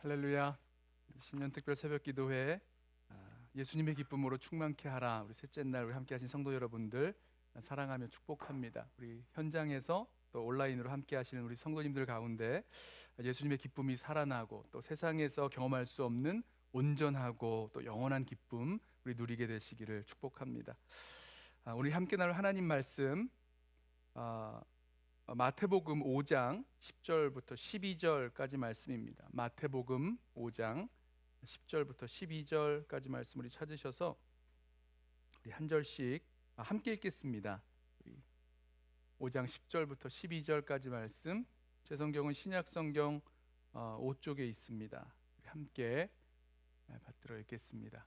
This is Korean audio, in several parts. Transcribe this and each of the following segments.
할렐루야. 신년 특별 새벽 기도회 예수님의 기쁨으로 충만케 하라. 우리 셋째 날 우리 함께 하신 성도 여러분들 사랑하며 축복합니다. 우리 현장에서 또 온라인으로 함께 하시는 우리 성도님들 가운데 예수님의 기쁨이 살아나고 또 세상에서 경험할 수 없는 온전하고 또 영원한 기쁨 우리 누리게 되시기를 축복합니다. 우리 함께 나눌 하나님 말씀 마태복음 5장 10절부터 12절까지 말씀입니다. 마태복음 5장 10절부터 12절까지 말씀 우리 찾으셔서 우리 한 절씩 함께 읽겠습니다. 5장 10절부터 12절까지 말씀, 제 성경은 신약성경 5쪽에 있습니다. 함께 받들어 읽겠습니다.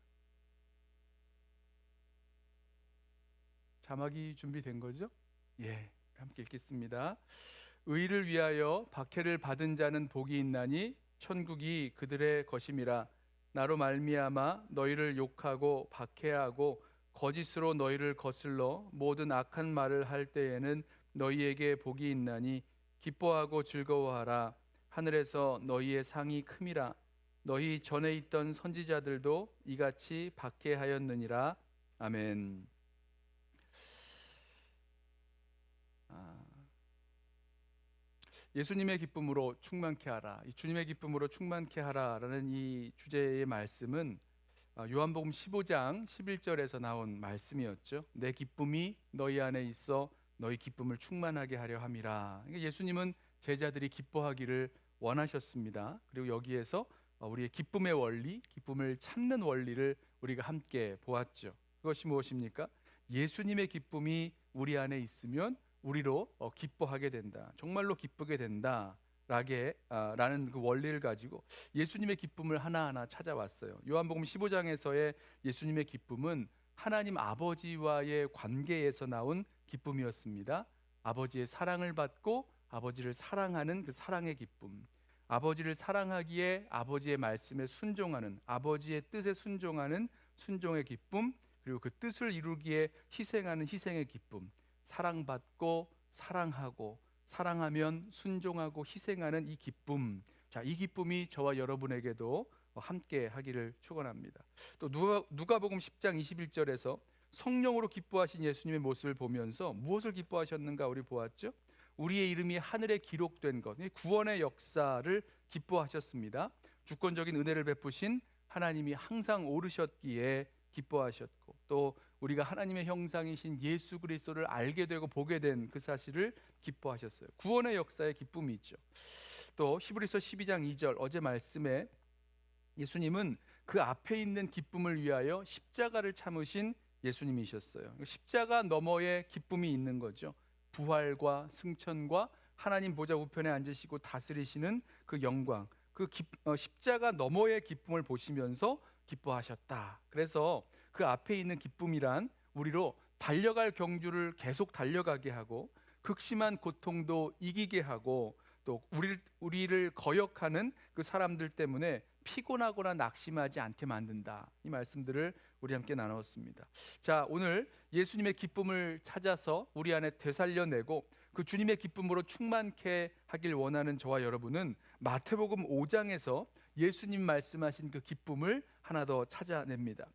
자막이 준비된 거죠? 예. 함께 읽겠습니다. 의를 위하여 박해를 받은 자는 복이 있나니 천국이 그들의 것임이라. 나로 말미암아 너희를 욕하고 박해하고 거짓으로 너희를 거슬러 모든 악한 말을 할 때에는 너희에게 복이 있나니 기뻐하고 즐거워하라. 하늘에서 너희의 상이 큼이라. 너희 전에 있던 선지자들도 이같이 박해하였느니라. 아멘. 예수님의 기쁨으로 충만케 하라. 이 주님의 기쁨으로 충만케 하라라는 이 주제의 말씀은 요한복음 15장 11절에서 나온 말씀이었죠. 내 기쁨이 너희 안에 있어 너희 기쁨을 충만하게 하려 함이라. 그러니까 예수님은 제자들이 기뻐하기를 원하셨습니다. 그리고 여기에서 우리의 기쁨의 원리, 기쁨을 찾는 원리를 우리가 함께 보았죠. 그것이 무엇입니까? 예수님의 기쁨이 우리 안에 있으면 우리로 기뻐하게 된다, 정말로 기쁘게 된다 라는 그 원리를 가지고 예수님의 기쁨을 하나하나 찾아왔어요. 요한복음 15장에서의 예수님의 기쁨은 하나님 아버지와의 관계에서 나온 기쁨이었습니다. 아버지의 사랑을 받고 아버지를 사랑하는 그 사랑의 기쁨, 아버지를 사랑하기에 아버지의 말씀에 순종하는, 아버지의 뜻에 순종하는 순종의 기쁨, 그리고 그 뜻을 이루기에 희생하는 희생의 기쁨, 사랑받고 사랑하고 사랑하면 순종하고 희생하는 이 기쁨, 이 기쁨이 저와 여러분에게도 함께 하기를 축원합니다. 또 누가복음 10장 21절에서 성령으로 기뻐하신 예수님의 모습을 보면서 무엇을 기뻐하셨는가 우리 보았죠? 우리의 이름이 하늘에 기록된 것, 구원의 역사를 기뻐하셨습니다. 주권적인 은혜를 베푸신 하나님이 항상 오르셨기에 기뻐하셨고, 또 우리가 하나님의 형상이신 예수 그리스도를 알게 되고 보게 된 그 사실을 기뻐하셨어요. 구원의 역사에 기쁨이 있죠. 또 히브리서 12장 2절 어제 말씀에 예수님은 그 앞에 있는 기쁨을 위하여 십자가를 참으신 예수님이셨어요. 십자가 너머에 기쁨이 있는 거죠. 부활과 승천과 하나님 보좌 우편에 앉으시고 다스리시는 그 영광, 십자가 너머의 기쁨을 보시면서 기뻐하셨다. 그래서 그 앞에 있는 기쁨이란 우리로 달려갈 경주를 계속 달려가게 하고 극심한 고통도 이기게 하고 또 우리를 거역하는 그 사람들 때문에 피곤하거나 낙심하지 않게 만든다. 이 말씀들을 우리 함께 나누었습니다. 자, 오늘 예수님의 기쁨을 찾아서 우리 안에 되살려내고 그 주님의 기쁨으로 충만케 하길 원하는 저와 여러분은 마태복음 5장에서 예수님 말씀하신 그 기쁨을 하나 더 찾아냅니다.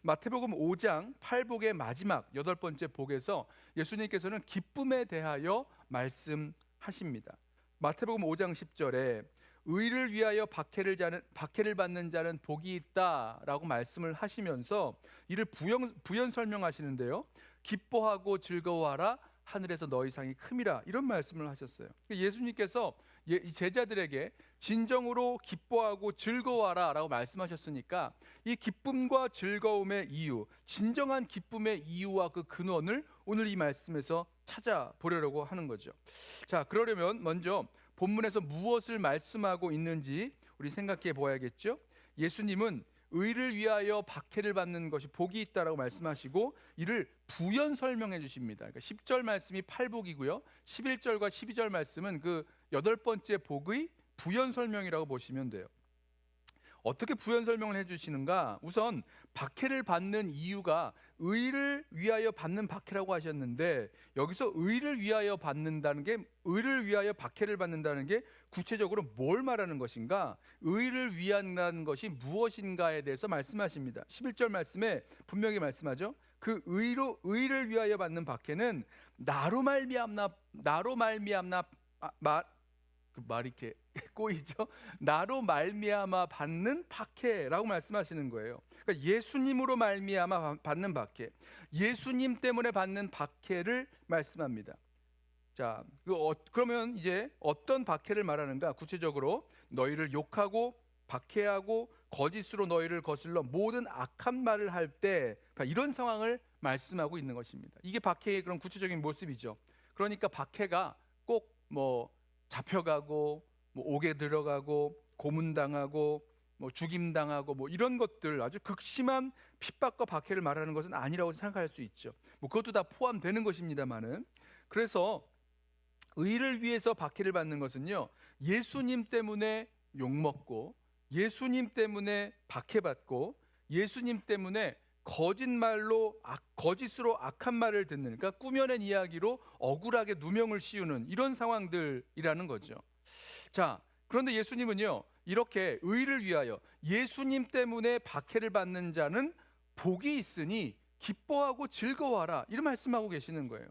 마태복음 5장 8복의 마지막 8번째 복에서 예수님께서는 기쁨에 대하여 말씀하십니다. 마태복음 5장 10절에 의를 위하여 박해를 받는 자는 복이 있다라고 말씀을 하시면서 이를 부연 설명하시는데요. 기뻐하고 즐거워하라, 하늘에서 너희 상이 큼이라, 이런 말씀을 하셨어요. 예수님께서 이 제자들에게 진정으로 기뻐하고 즐거워하라 라고 말씀하셨으니까 이 기쁨과 즐거움의 이유, 진정한 기쁨의 이유와 그 근원을 오늘 이 말씀에서 찾아보려고 하는 거죠. 자, 그러려면 먼저 본문에서 무엇을 말씀하고 있는지 우리 생각해 보아야겠죠. 예수님은 의를 위하여 박해를 받는 것이 복이 있다라고 말씀하시고 이를 부연 설명해 주십니다. 그러니까 10절 말씀이 8복이고요. 11절과 12절 말씀은 그 8번째 복의 부연 설명이라고 보시면 돼요. 어떻게 부연 설명을 해주시는가? 우선 박해를 받는 이유가 의를 위하여 받는 박해라고 하셨는데, 여기서 의를 위하여 받는다는 게, 의를 위하여 박해를 받는다는 게 구체적으로 뭘 말하는 것인가? 의를 위한다는 것이 무엇인가에 대해서 말씀하십니다. 11절 말씀에 분명히 말씀하죠. 그 의를 위하여 받는 박해는 나로 말미암나 그 말이 이렇게 꼬이죠. 나로 말미암아 받는 박해라고 말씀하시는 거예요. 그러니까 예수님으로 말미암아 받는 박해, 예수님 때문에 받는 박해를 말씀합니다. 자, 그러면 이제 어떤 박해를 말하는가? 구체적으로 너희를 욕하고 박해하고 거짓으로 너희를 거슬러 모든 악한 말을 할 때, 이런 상황을 말씀하고 있는 것입니다. 이게 박해의 그런 구체적인 모습이죠. 그러니까 박해가 꼭 뭐 잡혀가고 뭐 옥에 들어가고 고문당하고 뭐 죽임당하고 뭐 이런 것들, 아주 극심한 핍박과 박해를 말하는 것은 아니라고 생각할 수 있죠. 뭐 그것도 다 포함되는 것입니다만은, 그래서 의를 위해서 박해를 받는 것은요, 예수님 때문에 욕먹고 예수님 때문에 박해받고 예수님 때문에 거짓으로 악한 말을 듣는, 그러니까 꾸며낸 이야기로 억울하게 누명을 씌우는 이런 상황들이라는 거죠. 자, 그런데 예수님은요, 이렇게 의를 위하여 예수님 때문에 박해를 받는 자는 복이 있으니 기뻐하고 즐거워하라, 이런 말씀하고 계시는 거예요.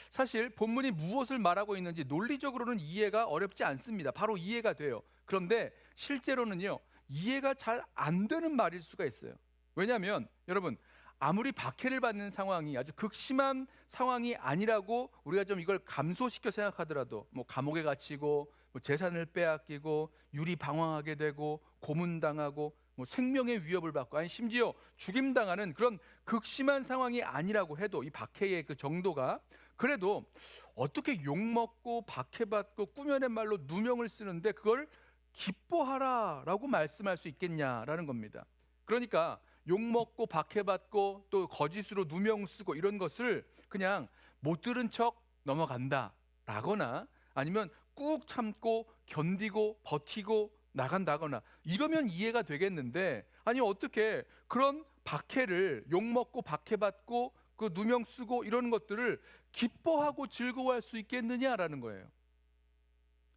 사실 본문이 무엇을 말하고 있는지 논리적으로는 이해가 어렵지 않습니다. 바로 이해가 돼요. 그런데 실제로는요, 이해가 잘 안 되는 말일 수가 있어요. 왜냐하면 여러분, 아무리 박해를 받는 상황이 아주 극심한 상황이 아니라고 우리가 좀 이걸 감소시켜 생각하더라도, 뭐 감옥에 갇히고 뭐 재산을 빼앗기고 유리방황하게 되고 고문당하고 뭐 생명의 위협을 받고, 아니 심지어 죽임당하는 그런 극심한 상황이 아니라고 해도, 이 박해의 그 정도가, 그래도 어떻게 욕먹고 박해받고 꾸며낸 말로 누명을 쓰는데 그걸 기뻐하라라고 말씀할 수 있겠냐라는 겁니다. 그러니까 욕먹고 박해받고 또 거짓으로 누명 쓰고 이런 것을 그냥 못 들은 척 넘어간다라거나, 아니면 꾹 참고 견디고 버티고 나간다거나 이러면 이해가 되겠는데, 아니 어떻게 그런 박해를, 욕먹고 박해받고 그 누명 쓰고 이런 것들을 기뻐하고 즐거워할 수 있겠느냐라는 거예요.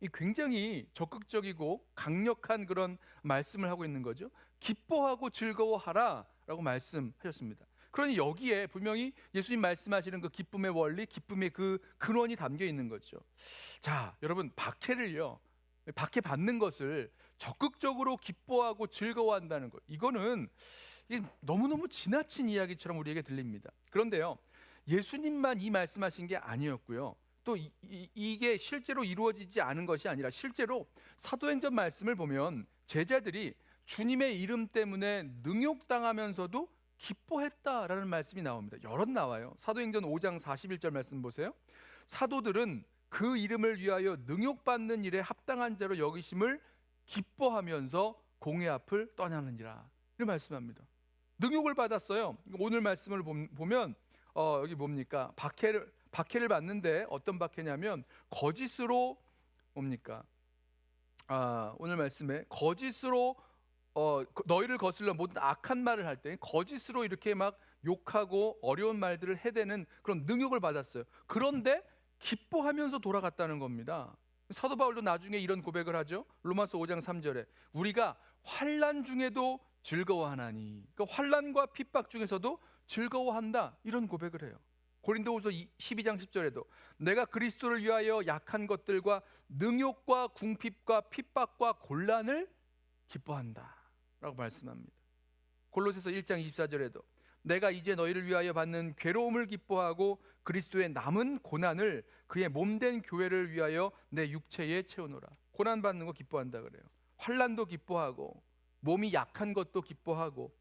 이 굉장히 적극적이고 강력한 그런 말씀을 하고 있는 거죠. 기뻐하고 즐거워하라라고 말씀하셨습니다. 그러니 여기에 분명히 예수님 말씀하시는 그 기쁨의 원리, 기쁨의 그 근원이 담겨 있는 거죠. 자, 여러분, 박해 받는 것을 적극적으로 기뻐하고 즐거워한다는 것, 이거는 너무너무 지나친 이야기처럼 우리에게 들립니다. 그런데요, 예수님만 이 말씀하신 게 아니었고요, 또 이게 실제로 이루어지지 않은 것이 아니라, 실제로 사도행전 말씀을 보면 제자들이 주님의 이름 때문에 능욕당하면서도 기뻐했다라는 말씀이 나옵니다. 여럿 나와요. 사도행전 5장 41절 말씀 보세요. 사도들은 그 이름을 위하여 능욕받는 일에 합당한 자로 여기심을 기뻐하면서 공회 앞을 떠나느니라, 이런 말씀합니다. 능욕을 받았어요. 오늘 말씀을 보면 여기 뭡니까? 박해를 받는데 어떤 박해냐면 거짓으로 뭡니까? 오늘 말씀에 거짓으로 너희를 거슬러 모든 악한 말을 할 때 거짓으로 이렇게 막 욕하고 어려운 말들을 해대는 그런 능욕을 받았어요. 그런데 기뻐하면서 돌아갔다는 겁니다. 사도 바울도 나중에 이런 고백을 하죠. 로마서 5장 3절에 우리가 환난 중에도 즐거워하나니, 그러니까 환난과 핍박 중에서도 즐거워한다, 이런 고백을 해요. 고린도후서 12장 10절에도 내가 그리스도를 위하여 약한 것들과 능욕과 궁핍과 핍박과 곤란을 기뻐한다 라고 말씀합니다. 골로새서 1장 24절에도 내가 이제 너희를 위하여 받는 괴로움을 기뻐하고 그리스도의 남은 고난을 그의 몸된 교회를 위하여 내 육체에 채우노라. 고난 받는 거 기뻐한다 그래요. 환난도 기뻐하고 몸이 약한 것도 기뻐하고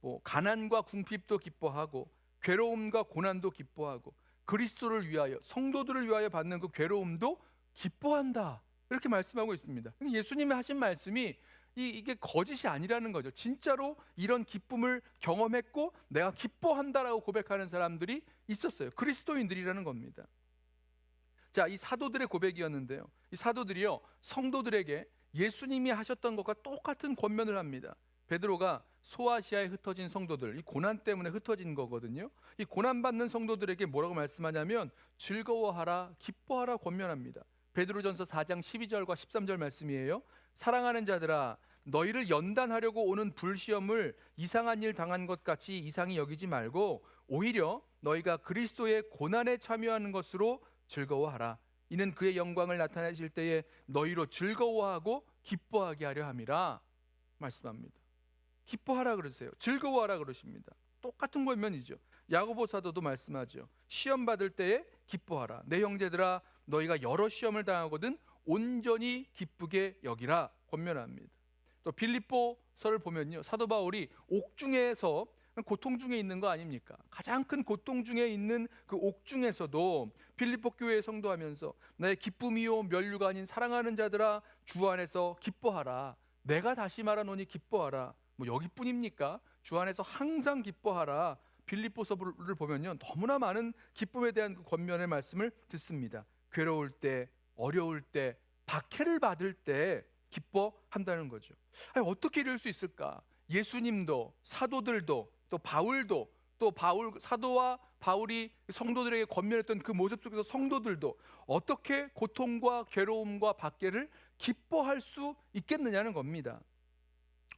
뭐 가난과 궁핍도 기뻐하고 괴로움과 고난도 기뻐하고 그리스도를 위하여, 성도들을 위하여 받는 그 괴로움도 기뻐한다, 이렇게 말씀하고 있습니다. 예수님이 하신 말씀이 이게 거짓이 아니라는 거죠. 진짜로 이런 기쁨을 경험했고 내가 기뻐한다라고 고백하는 사람들이 있었어요. 그리스도인들이라는 겁니다. 자, 이 사도들의 고백이었는데요, 이 사도들이요 성도들에게 예수님이 하셨던 것과 똑같은 권면을 합니다. 베드로가 소아시아에 흩어진 성도들, 이 고난 때문에 흩어진 거거든요. 이 고난 받는 성도들에게 뭐라고 말씀하냐면 즐거워하라, 기뻐하라 권면합니다. 베드로전서 4장 12절과 13절 말씀이에요. 사랑하는 자들아, 너희를 연단하려고 오는 불시험을 이상한 일 당한 것 같이 이상히 여기지 말고 오히려 너희가 그리스도의 고난에 참여하는 것으로 즐거워하라. 이는 그의 영광을 나타내실 때에 너희로 즐거워하고 기뻐하게 하려 함이라 말씀합니다. 기뻐하라 그러세요. 즐거워하라 그러십니다. 똑같은 권면이죠. 야고보 사도도 말씀하죠. 시험 받을 때에 기뻐하라. 내 형제들아, 너희가 여러 시험을 당하거든 온전히 기쁘게 여기라 권면합니다. 또 빌립보서를 보면요, 사도 바울이 옥중에서 고통 중에 있는 거 아닙니까? 가장 큰 고통 중에 있는 그 옥중에서도 빌립보 교회에 성도하면서 나의 기쁨이요 면류가 아닌 사랑하는 자들아, 주 안에서 기뻐하라. 내가 다시 말하노니 기뻐하라. 뭐 여기뿐입니까? 주 안에서 항상 기뻐하라. 빌립보서를 보면요, 너무나 많은 기쁨에 대한 그 권면의 말씀을 듣습니다. 괴로울 때, 어려울 때, 박해를 받을 때 기뻐한다는 거죠. 아니, 어떻게 이럴 수 있을까? 예수님도, 사도들도, 또 바울도, 또 사도와 바울이 성도들에게 권면했던 그 모습 속에서 성도들도 어떻게 고통과 괴로움과 박해를 기뻐할 수 있겠느냐는 겁니다.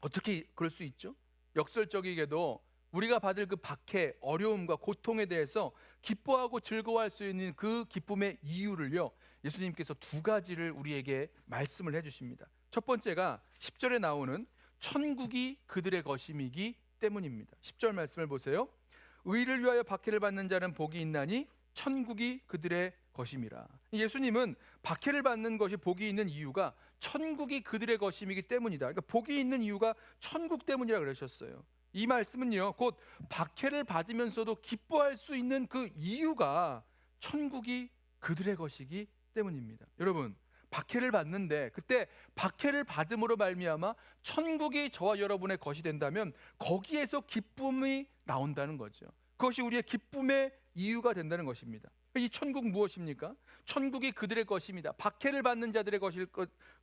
어떻게 그럴 수 있죠? 역설적이게도 우리가 받을 그 박해, 어려움과 고통에 대해서 기뻐하고 즐거워할 수 있는 그 기쁨의 이유를요, 예수님께서 두 가지를 우리에게 말씀을 해주십니다. 첫 번째가 10절에 나오는 천국이 그들의 것임이기 때문입니다. 10절 말씀을 보세요. 의를 위하여 박해를 받는 자는 복이 있나니 천국이 그들의 것임이라. 예수님은 박해를 받는 것이 복이 있는 이유가 천국이 그들의 것임이기 때문이다. 그러니까 복이 있는 이유가 천국 때문이라 그러셨어요. 이 말씀은요, 곧 박해를 받으면서도 기뻐할 수 있는 그 이유가 천국이 그들의 것이기 때문입니다. 여러분, 박해를 받는데 그때 박해를 받음으로 말미암아 천국이 저와 여러분의 것이 된다면 거기에서 기쁨이 나온다는 거죠. 그것이 우리의 기쁨의 이유가 된다는 것입니다. 이 천국 무엇입니까? 천국이 그들의 것입니다. 박해를 받는 자들의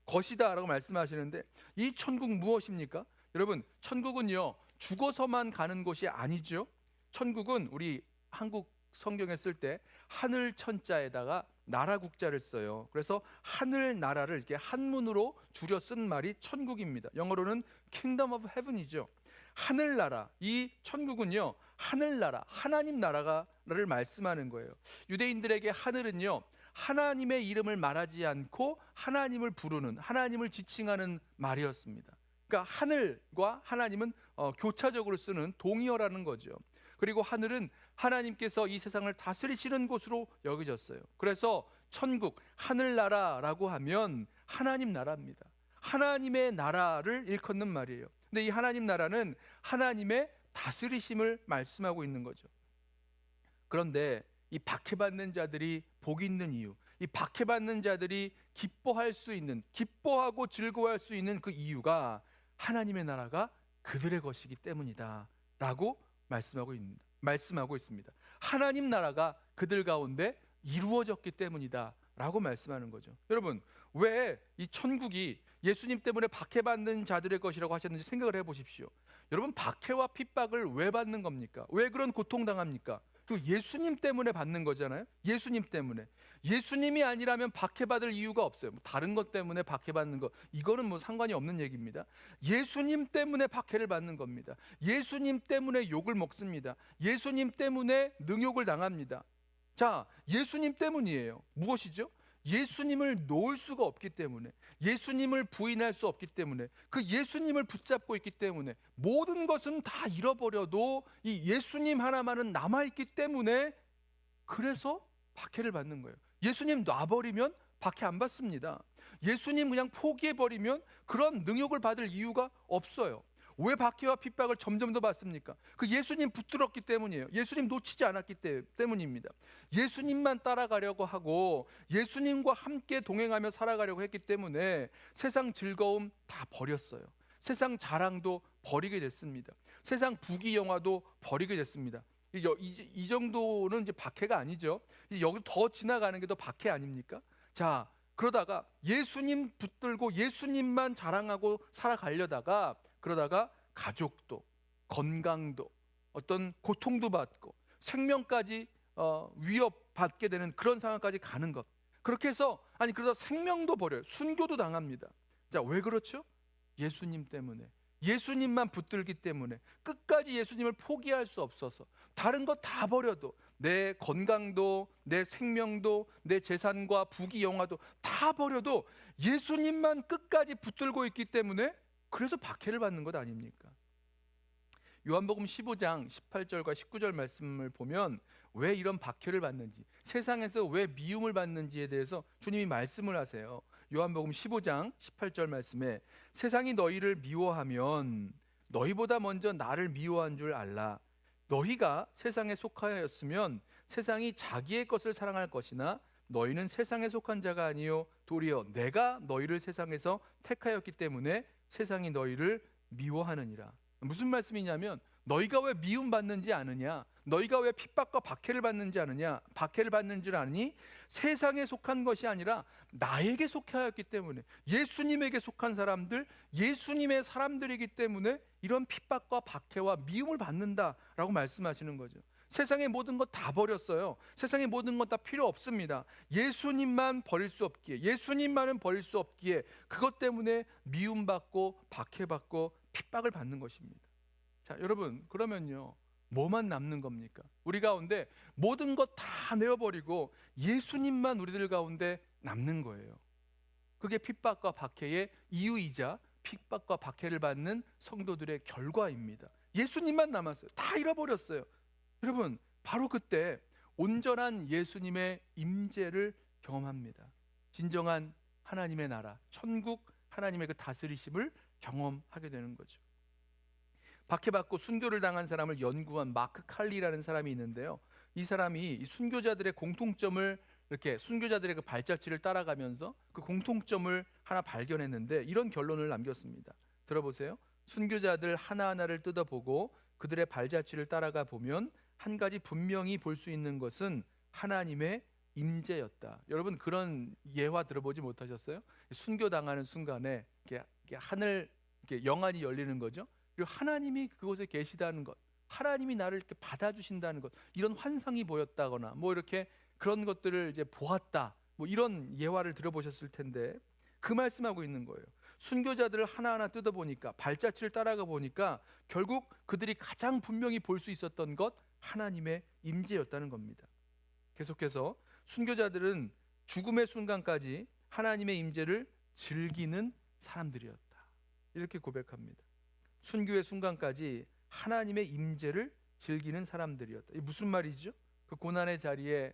것이다 라고 말씀하시는데 이 천국 무엇입니까? 여러분, 천국은요, 죽어서만 가는 곳이 아니죠. 천국은 우리 한국 성경에 쓸 때 하늘 천자에다가 나라 국자를 써요. 그래서 하늘 나라를 이렇게 한문으로 줄여 쓴 말이 천국입니다. 영어로는 Kingdom of Heaven이죠. 하늘나라, 이 천국은요, 하늘나라, 하나님 나라를 말씀하는 거예요. 유대인들에게 하늘은요, 하나님의 이름을 말하지 않고 하나님을 부르는, 하나님을 지칭하는 말이었습니다. 그러니까 하늘과 하나님은 교차적으로 쓰는 동의어라는 거죠. 그리고 하늘은 하나님께서 이 세상을 다스리시는 곳으로 여겨졌어요. 그래서 천국, 하늘나라라고 하면 하나님 나라입니다. 하나님의 나라를 일컫는 말이에요. 근데 이 하나님 나라는 하나님의 다스리심을 말씀하고 있는 거죠. 그런데 이 박해받는 자들이 복 있는 이유, 이 박해받는 자들이 기뻐할 수 있는, 기뻐하고 즐거워할 수 있는 그 이유가 하나님의 나라가 그들의 것이기 때문이다 라고 말씀하고 있습니다. 하나님 나라가 그들 가운데 이루어졌기 때문이다 라고 말씀하는 거죠. 여러분, 왜 이 천국이 예수님 때문에 박해받는 자들의 것이라고 하셨는지 생각을 해보십시오. 여러분, 박해와 핍박을 왜 받는 겁니까? 왜 그런 고통당합니까? 그 예수님 때문에 받는 거잖아요. 예수님 때문에. 예수님이 아니라면 박해받을 이유가 없어요. 다른 것 때문에 박해받는 거, 이거는 뭐 상관이 없는 얘기입니다. 예수님 때문에 박해를 받는 겁니다. 예수님 때문에 욕을 먹습니다. 예수님 때문에 능욕을 당합니다. 자, 예수님 때문이에요. 무엇이죠? 예수님을 놓을 수가 없기 때문에, 예수님을 부인할 수 없기 때문에, 그 예수님을 붙잡고 있기 때문에, 모든 것은 다 잃어버려도 이 예수님 하나만은 남아있기 때문에, 그래서 박해를 받는 거예요. 예수님 놔버리면 박해 안 받습니다. 예수님 그냥 포기해버리면 그런 능욕을 받을 이유가 없어요. 왜 박해와 핍박을 점점 더 받습니까? 그 예수님 붙들었기 때문이에요. 예수님 놓치지 않았기 때문입니다. 예수님만 따라가려고 하고 예수님과 함께 동행하며 살아가려고 했기 때문에 세상 즐거움 다 버렸어요. 세상 자랑도 버리게 됐습니다. 세상 부귀영화도 버리게 됐습니다. 이 정도는 이제 박해가 아니죠. 이제 여기 더 지나가는 게 더 박해 아닙니까? 자, 그러다가 예수님 붙들고 예수님만 자랑하고 살아가려다가 그러다가 가족도, 건강도, 어떤 고통도 받고 생명까지 위협받게 되는 그런 상황까지 가는 것. 그렇게 해서 그러다 생명도 버려요. 순교도 당합니다. 자, 왜 그렇죠? 예수님 때문에, 예수님만 붙들기 때문에, 끝까지 예수님을 포기할 수 없어서 다른 거 다 버려도, 내 건강도, 내 생명도, 내 재산과 부귀 영화도 다 버려도 예수님만 끝까지 붙들고 있기 때문에, 그래서 박해를 받는 것 아닙니까? 요한복음 15장 18절과 19절 말씀을 보면 왜 이런 박해를 받는지, 세상에서 왜 미움을 받는지에 대해서 주님이 말씀을 하세요. 요한복음 15장 18절 말씀에, 세상이 너희를 미워하면 너희보다 먼저 나를 미워한 줄 알라. 너희가 세상에 속하였으면 세상이 자기의 것을 사랑할 것이나 너희는 세상에 속한 자가 아니요 도리어 내가 너희를 세상에서 택하였기 때문에 세상이 너희를 미워하느니라. 무슨 말씀이냐면, 너희가 왜 미움받는지 아느냐, 너희가 왜 핍박과 박해를 받는지 아느냐, 박해를 받는 줄 아니? 세상에 속한 것이 아니라 나에게 속하였기 때문에, 예수님에게 속한 사람들, 예수님의 사람들이기 때문에 이런 핍박과 박해와 미움을 받는다라고 말씀하시는 거죠. 세상의 모든 것 다 버렸어요. 세상의 모든 것 다 필요 없습니다. 예수님만 버릴 수 없기에, 예수님만은 버릴 수 없기에, 그것 때문에 미움받고 박해받고 핍박을 받는 것입니다. 자, 여러분, 그러면요, 뭐만 남는 겁니까? 우리 가운데 모든 것 다 내어버리고 예수님만 우리들 가운데 남는 거예요. 그게 핍박과 박해의 이유이자 핍박과 박해를 받는 성도들의 결과입니다. 예수님만 남았어요. 다 잃어버렸어요. 여러분, 바로 그때 온전한 예수님의 임재를 경험합니다. 진정한 하나님의 나라, 천국, 하나님의 그 다스리심을 경험하게 되는 거죠. 박해받고 순교를 당한 사람을 연구한 마크 칼리라는 사람이 있는데요, 이 사람이 이 순교자들의 공통점을, 이렇게 순교자들의 그 발자취를 따라가면서 그 공통점을 하나 발견했는데 이런 결론을 남겼습니다. 들어보세요. 순교자들 하나하나를 뜯어보고 그들의 발자취를 따라가 보면 한 가지 분명히 볼 수 있는 것은 하나님의 임재였다. 여러분, 그런 예화 들어보지 못하셨어요? 순교당하는 순간에 이렇게 하늘, 이렇게 영안이 열리는 거죠. 그리고 하나님이 그곳에 계시다는 것, 하나님이 나를 이렇게 받아주신다는 것, 이런 환상이 보였다거나 뭐 이렇게 그런 것들을 이제 보았다, 뭐 이런 예화를 들어보셨을 텐데, 그 말씀하고 있는 거예요. 순교자들을 하나하나 뜯어보니까, 발자취를 따라가 보니까 결국 그들이 가장 분명히 볼 수 있었던 것, 하나님의 임재였다는 겁니다. 계속해서 순교자들은 죽음의 순간까지 하나님의 임재를 즐기는 사람들이었다, 이렇게 고백합니다. 순교의 순간까지 하나님의 임재를 즐기는 사람들이었다. 이게 무슨 말이죠? 그 고난의 자리에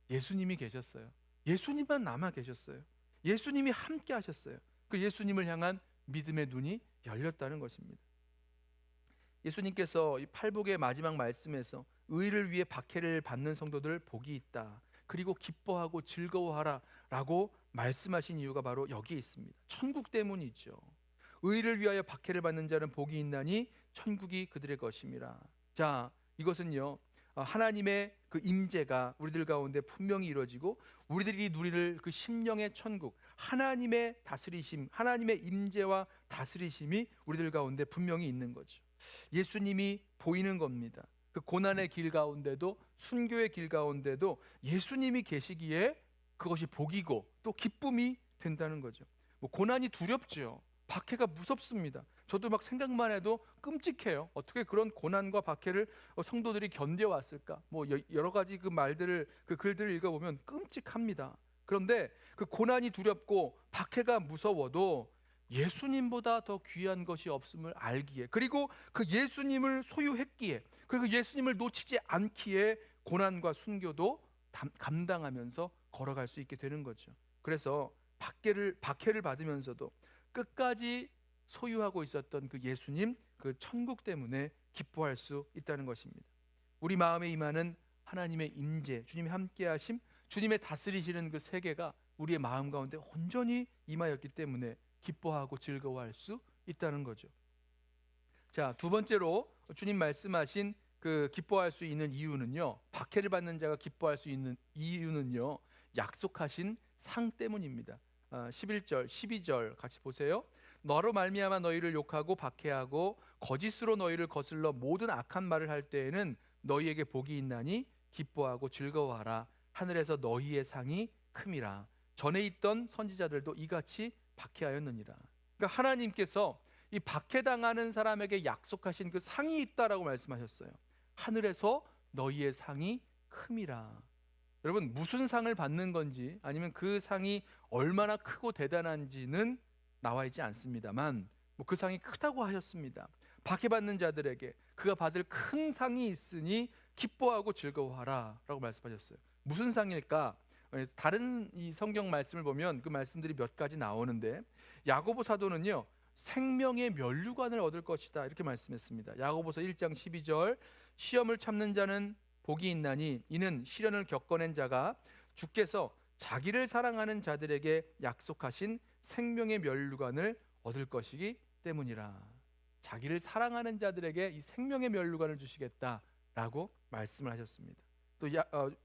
예수님이 계셨어요. 예수님만 남아 계셨어요. 예수님이 함께 하셨어요. 그 예수님을 향한 믿음의 눈이 열렸다는 것입니다. 예수님께서 이 팔복의 마지막 말씀에서 의를 위해 박해를 받는 성도들 복이 있다, 그리고 기뻐하고 즐거워하라 라고 말씀하신 이유가 바로 여기에 있습니다. 천국 때문이죠. 의를 위하여 박해를 받는 자는 복이 있나니 천국이 그들의 것임이라. 자, 이것은요, 하나님의 그 임재가 우리들 가운데 분명히 이루어지고 우리들이 누릴 그 심령의 천국, 하나님의 다스리심, 하나님의 임재와 다스리심이 우리들 가운데 분명히 있는 거죠. 예수님이 보이는 겁니다. 그 고난의 길 가운데도, 순교의 길 가운데도 예수님이 계시기에 그것이 복이고 또 기쁨이 된다는 거죠. 뭐 고난이 두렵죠. 박해가 무섭습니다. 저도 막 생각만 해도 끔찍해요. 어떻게 그런 고난과 박해를 성도들이 견뎌왔을까? 뭐 여러 가지 그 말들을, 그 글들을 읽어보면 끔찍합니다. 그런데 그 고난이 두렵고 박해가 무서워도 예수님보다 더 귀한 것이 없음을 알기에, 그리고 그 예수님을 소유했기에, 그리고 예수님을 놓치지 않기에 고난과 순교도 감당하면서 걸어갈 수 있게 되는 거죠. 그래서 박해를 받으면서도 끝까지 소유하고 있었던 그 예수님, 그 천국 때문에 기뻐할 수 있다는 것입니다. 우리 마음에 임하는 하나님의 임재, 주님의 함께하심, 주님의 다스리시는 그 세계가 우리의 마음 가운데 온전히 임하였기 때문에 기뻐하고 즐거워할 수 있다는 거죠. 자, 두 번째로 주님 말씀하신 그 기뻐할 수 있는 이유는요, 박해를 받는 자가 기뻐할 수 있는 이유는요, 약속하신 상 때문입니다. 11절, 12절 같이 보세요. 너로 말미암아 너희를 욕하고 박해하고 거짓으로 너희를 거슬러 모든 악한 말을 할 때에는 너희에게 복이 있나니 기뻐하고 즐거워하라. 하늘에서 너희의 상이 큼이라. 전에 있던 선지자들도 이같이 박해하였느니라. 그러니까 하나님께서 이 박해당하는 사람에게 약속하신 그 상이 있다라고 말씀하셨어요. 하늘에서 너희의 상이 큼이라. 여러분, 무슨 상을 받는 건지 아니면 그 상이 얼마나 크고 대단한지는 나와 있지 않습니다만 그 상이 크다고 하셨습니다. 박해받는 자들에게 그가 받을 큰 상이 있으니 기뻐하고 즐거워하라 라고 말씀하셨어요. 무슨 상일까? 다른 이 성경 말씀을 보면 그 말씀들이 몇 가지 나오는데, 야고보 사도는요, 생명의 면류관을 얻을 것이다 이렇게 말씀했습니다. 야고보서 1장 12절, 시험을 참는 자는 복이 있나니 이는 시련을 겪어낸 자가 주께서 자기를 사랑하는 자들에게 약속하신 생명의 면류관을 얻을 것이기 때문이라. 자기를 사랑하는 자들에게 이 생명의 면류관을 주시겠다라고 말씀을 하셨습니다. 또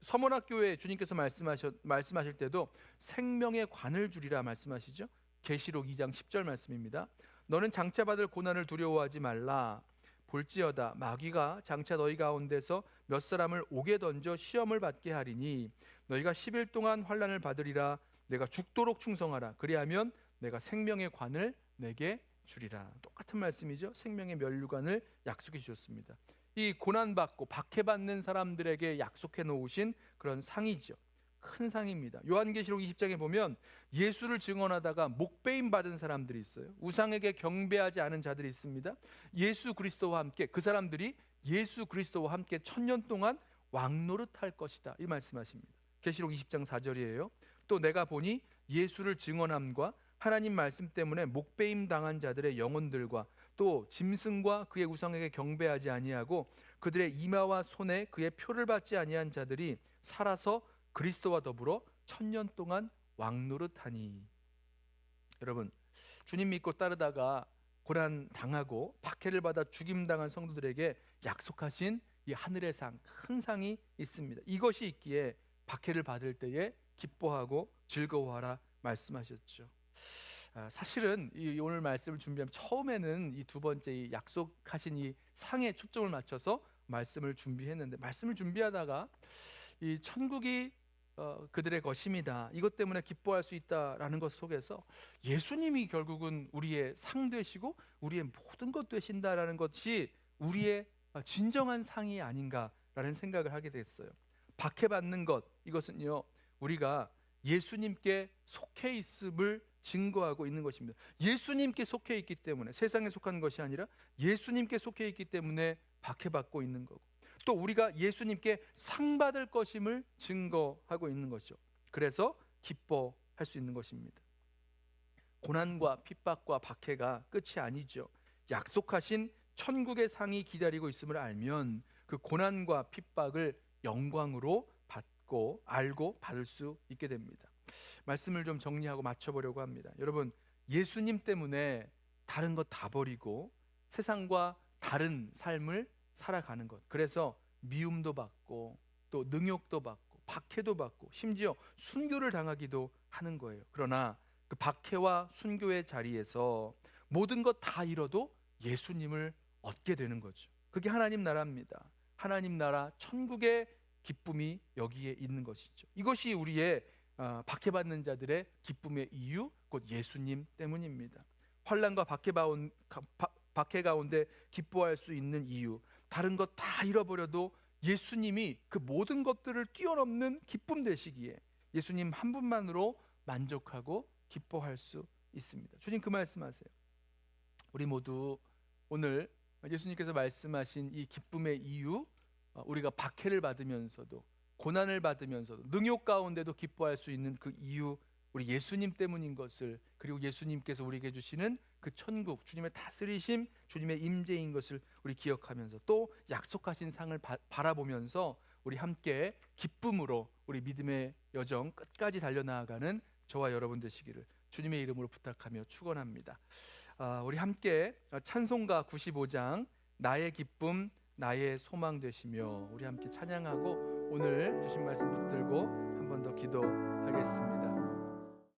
서문학교에 주님께서 말씀하실 때도 생명의 관을 주리라 말씀하시죠. 계시록 2장 10절 말씀입니다. 너는 장차 받을 고난을 두려워하지 말라. 볼지어다 마귀가 장차 너희 가운데서 몇 사람을 옥에 던져 시험을 받게 하리니 너희가 10일 동안 환난을 받으리라. 내가 죽도록 충성하라. 그리하면 내가 생명의 관을 내게 주리라. 똑같은 말씀이죠. 생명의 면류관을 약속해 주셨습니다. 이 고난받고 박해받는 사람들에게 약속해 놓으신 그런 상이죠. 큰 상입니다. 요한계시록 20장에 보면 예수를 증언하다가 목배임 받은 사람들이 있어요. 우상에게 경배하지 않은 자들이 있습니다. 예수 그리스도와 함께, 그 사람들이 예수 그리스도와 함께 1000년 동안 왕노릇할 것이다 이 말씀하십니다. 계시록 20장 4절이에요. 또 내가 보니 예수를 증언함과 하나님 말씀 때문에 목배임 당한 자들의 영혼들과 또 짐승과 그의 우상에게 경배하지 아니하고 그들의 이마와 손에 그의 표를 받지 아니한 자들이 살아서 그리스도와 더불어 1000년 동안 왕노릇하니. 여러분, 주님 믿고 따르다가 고난 당하고 박해를 받아 죽임 당한 성도들에게 약속하신 이 하늘의 상, 큰 상이 있습니다. 이것이 있기에 박해를 받을 때에 기뻐하고 즐거워하라 말씀하셨죠. 사실은 이 오늘 말씀을 준비하면 처음에는 이 두 번째 이 약속하신 이 상에 초점을 맞춰서 말씀을 준비했는데, 말씀을 준비하다가 이 천국이 그들의 것입니다, 이것 때문에 기뻐할 수 있다라는 것 속에서 예수님이 결국은 우리의 상 되시고 우리의 모든 것 되신다라는 것이 우리의 진정한 상이 아닌가라는 생각을 하게 됐어요. 박해받는 것, 이것은요 우리가 예수님께 속해 있음을 증거하고 있는 것입니다. 예수님께 속해 있기 때문에, 세상에 속한 것이 아니라 예수님께 속해 있기 때문에 박해받고 있는 거고, 또 우리가 예수님께 상 받을 것임을 증거하고 있는 것이죠. 그래서 기뻐할 수 있는 것입니다. 고난과 핍박과 박해가 끝이 아니죠. 약속하신 천국의 상이 기다리고 있음을 알면 그 고난과 핍박을 영광으로 알고 받을 수 있게 됩니다. 말씀을 좀 정리하고 맞춰보려고 합니다. 여러분, 예수님 때문에 다른 것 다 버리고 세상과 다른 삶을 살아가는 것, 그래서 미움도 받고 또 능욕도 받고 박해도 받고 심지어 순교를 당하기도 하는 거예요. 그러나 그 박해와 순교의 자리에서 모든 것 다 잃어도 예수님을 얻게 되는 거죠. 그게 하나님 나라입니다. 하나님 나라 천국의 기쁨이 여기에 있는 것이죠. 이것이 우리의 박해받는 자들의 기쁨의 이유, 곧 예수님 때문입니다. 환난과 박해 가운데 기뻐할 수 있는 이유, 다른 것 다 잃어버려도 예수님이 그 모든 것들을 뛰어넘는 기쁨 되시기에 예수님 한 분만으로 만족하고 기뻐할 수 있습니다. 주님 그 말씀하세요. 우리 모두 오늘 예수님께서 말씀하신 이 기쁨의 이유, 우리가 박해를 받으면서도 고난을 받으면서도 능욕 가운데도 기뻐할 수 있는 그 이유, 우리 예수님 때문인 것을, 그리고 예수님께서 우리에게 주시는 그 천국, 주님의 다스리심, 주님의 임재인 것을 우리 기억하면서 또 약속하신 상을 바라보면서 우리 함께 기쁨으로 우리 믿음의 여정 끝까지 달려나가는 저와 여러분 되시기를 주님의 이름으로 부탁하며 축원합니다. 우리 함께 찬송가 95장 나의 기쁨 나의 소망 되시며 우리 함께 찬양하고 오늘 주신 말씀 붙들고 한 번 더 기도하겠습니다.